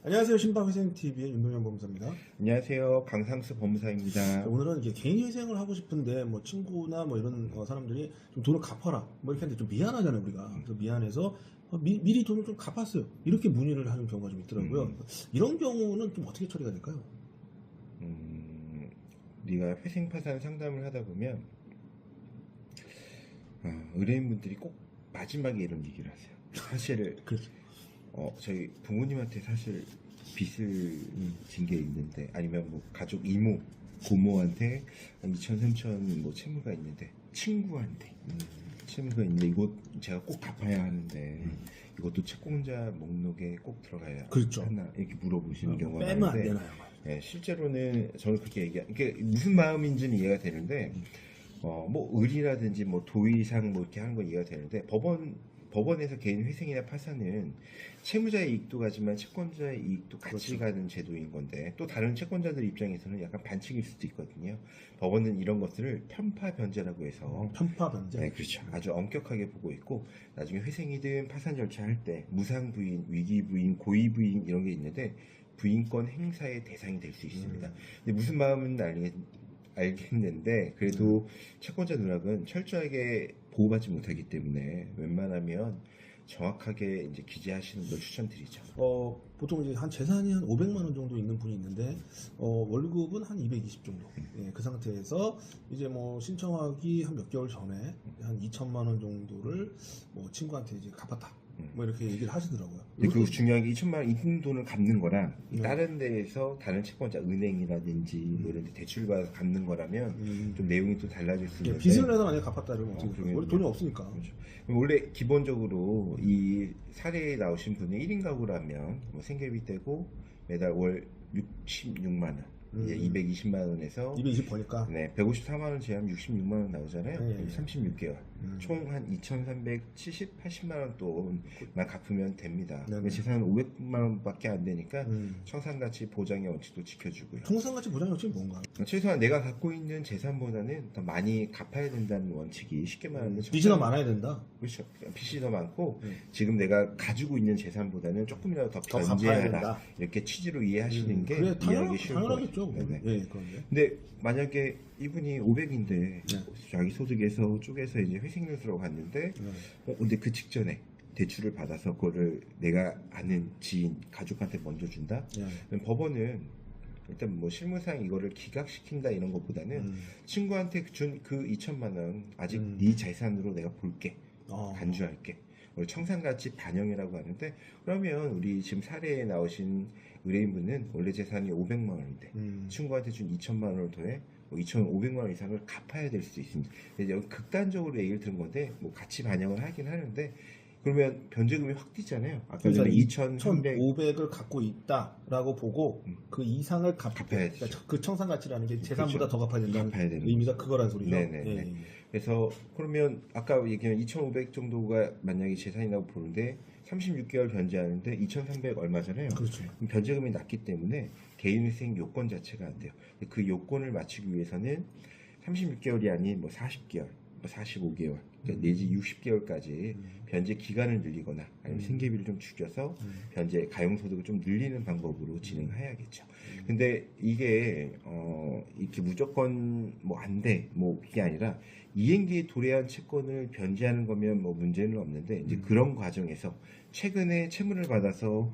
안녕하세요. 신방회생TV의 윤동현 법무사입니다. 안녕하세요. 강상수 법무사입니다. 오늘은 이게 개인회생을 하고 싶은데 뭐 친구나 뭐 이런 사람들이 좀 돈을 갚아라 뭐 이렇게 하는데 좀 미안하잖아요 우리가. 그래서 미안해서 미리 돈을 좀 갚았어요. 이렇게 문의를 하는 경우가 좀 있더라고요. 이런 경우는 좀 어떻게 처리가 될까요? 우리가 회생 파산 상담을 하다 보면 의뢰인분들이 꼭 마지막에 이런 얘기를 하세요. 사실 그렇죠. 저희 부모님한테 사실 빚을 진 게 있는데, 아니면 뭐 가족 이모 고모한테 2천 3천 뭐 채무가 있는데, 친구한테 채무가 있는데 이거 제가 꼭 갚아야 하는데 이것도 채권자 목록에 꼭 들어가야 그렇죠. 하나, 이렇게 물어보시는 경우가 빼면 안 많은데, 되나요? 네, 실제로는 저는 그렇게 이게 무슨 마음인지는 이해가 되는데, 뭐 의리라든지 뭐 도의상 뭐 이렇게 하는 건 이해가 되는데, 법원에서 개인 회생이나 파산은 채무자의 이익도 가지만 채권자의 이익도 같이 그렇죠. 가는 제도인 건데, 또 다른 채권자들 입장에서는 약간 반칙일 수도 있거든요. 법원은 이런 것들을 편파 변제라고 해서, 편파 변제. 네, 그렇죠. 아주 엄격하게 보고 있고, 나중에 회생이든 파산 절차할 때 무상 부인, 위기 부인, 고의 부인 이런 게 있는데, 부인권 행사의 대상이 될 수 있습니다. 근데 무슨 마음은 알겠는데, 그래도 채권자 누락은 철저하게 보호받지 못하기 때문에 웬만하면 정확하게 이제 기재하시는 걸 추천드리죠. 보통 이제 한 재산이 한 500만 원 정도 있는 분이 있는데 월급은 한 220 정도. 예, 그 상태에서 이제 뭐 신청하기 한 몇 개월 전에 한 2천만 원 정도를 뭐 친구한테 이제 갚았다. 뭐 이렇게 얘기를 하시더라고요. 근데 그 중요한 게 2천만 원 있는 돈을 갚는 거랑 네. 다른 데에서 다른 채권자 은행이라든지 뭐 이런 데 대출 받아서 갚는 거라면 좀 내용이 또 달라질 수 예, 있는데, 빚을 내서 만약에 갚았다 이러면 어떻게 그러면 될까요? 우리 돈이 없으니까. 그렇죠. 그럼 원래 기본적으로 이 사례에 나오신 분이 1인 가구라면 뭐 생계비 떼고 매달 월 66만 원, 이제 220만 원에서 220 버니까. 네, 154만 원 제하면 66만 원 나오잖아요. 네. 36개월. 총 한 2,370, 80만 원 돈만 갚으면 됩니다. 네. 근데 재산은 500만 원밖에 안 되니까 청산가치 보장의 원칙도 지켜주고요. 청산가치 보장 원칙이 뭔가? 최소한 내가 갖고 있는 재산보다는 더 많이 갚아야 된다는 원칙이, 쉽게 말하면 빚이 더 많아야 된다. 그렇죠. 빚이 더 많고 지금 내가 가지고 있는 재산보다는 조금이라도 더 갚아야 변제하라, 된다. 이렇게 취지로 이해하시는 게 그래, 이해하기 쉬울 거예요. 당연하겠죠. 네네. 예, 그런데. 근데 만약에 이분이 500인데 자기 소득에서 쪼개서 이제 회생연수로 갔는데, 근데 그 직전에 대출을 받아서 그거를 내가 아는 지인, 가족한테 먼저 준다? 그럼 법원은 일단 뭐 실무상 이거를 기각시킨다 이런 것보다는 친구한테 준 그 2천만 원 아직 네 재산으로 내가 볼게, 간주할게, 청산가치 반영이라고 하는데, 그러면 우리 지금 사례에 나오신 의뢰인분은 원래 재산이 500만 원인데 친구한테 준 2천만 원을 더해 2,500만 원 이상을 갚아야 될 수도 있습니다. 여기 극단적으로 얘기를 들은 건데, 뭐 같이 반영을 하긴 하는데, 그러면 변제금이 확 뛰잖아요. 아까 전에 2,300 2,500을 갖고 있다라고 보고 그 이상을 갚아야 되죠. 그러니까 그 청산가치라는 게 재산보다 그렇죠. 더 갚아야 된다는 갚아야 되는 의미가 그거란 소리죠. 네네네. 예. 그래서 그러면 아까 얘기한 2,500 정도가 만약에 재산이라고 보는데 36개월 변제하는데 2,300 얼마잖아요. 그렇죠. 그럼 변제금이 낮기 때문에 개인회생 요건 자체가 안 돼요. 그 요건을 맞추기 위해서는 36개월이 아닌 뭐 40개월, 뭐 45개월, 그러니까 내지 60개월까지 변제 기간을 늘리거나 아니면 생계비를 좀 줄여서 변제 가용소득을 좀 늘리는 방법으로 진행해야겠죠. 근데 이게 이렇게 무조건 뭐 안 돼, 뭐 이게 아니라 이행기에 도래한 채권을 변제하는 거면 뭐 문제는 없는데, 이제 그런 과정에서 최근에 채무를 받아서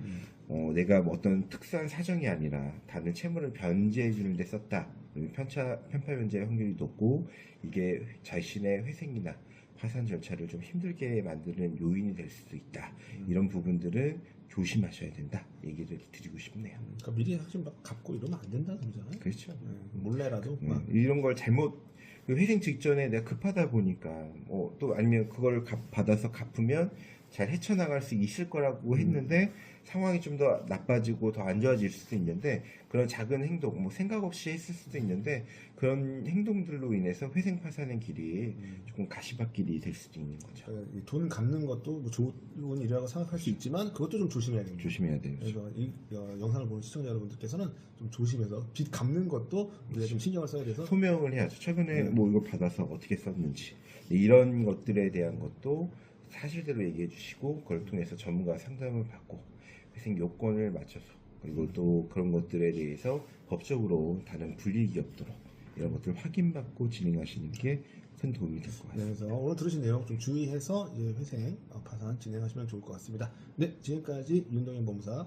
내가 뭐 어떤 특수한 사정이 아니라 다른 채무를 변제해 주는 데 썼다, 편파 변제의 확률이 높고 이게 자신의 회생이나 파산 절차를 좀 힘들게 만드는 요인이 될 수도 있다. 이런 부분들은 조심하셔야 된다, 얘기를 드리고 싶네요. 그러니까 미리 사실 막 갚고 이러면 안 된다는 거잖아요. 그렇죠. 몰래라도 막. 이런 걸 잘못, 그 회생 직전에 내가 급하다 보니까 또 아니면 그걸 받아서 갚으면 잘 헤쳐나갈 수 있을 거라고 했는데 상황이 좀 더 나빠지고 더 안 좋아질 수도 있는데, 그런 작은 행동, 뭐 생각 없이 했을 수도 있는데, 그런 행동들로 인해서 회생 파산의 길이 조금 가시밭길이 될 수도 있는 거죠. 돈 갚는 것도 뭐 좋은 일이라고 생각할 수 있지만 그것도 좀 조심해야 됩니다. 조심해야 돼요. 그래서 이 영상을 보는 시청자 여러분들께서는 좀 조심해서 빚 갚는 것도 우리가 좀 신경을 써야 돼서 소명을 해야죠. 최근에 뭐 이거 받아서 어떻게 썼는지, 이런 것들에 대한 것도 사실대로 얘기해 주시고, 그걸 통해서 전문가 상담을 받고 회생 요건을 맞춰서 그리고 또 그런 것들에 대해서 법적으로 다른 불이익이 없도록 이런 것들 확인받고 진행하시는 게 큰 도움이 될 것 네, 같습니다. 그래서 오늘 들으신 내용 좀 주의해서 이제 회생, 파산 진행하시면 좋을 것 같습니다. 네, 지금까지 윤동현 법무사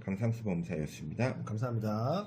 강상수 법무사였습니다. 감사합니다.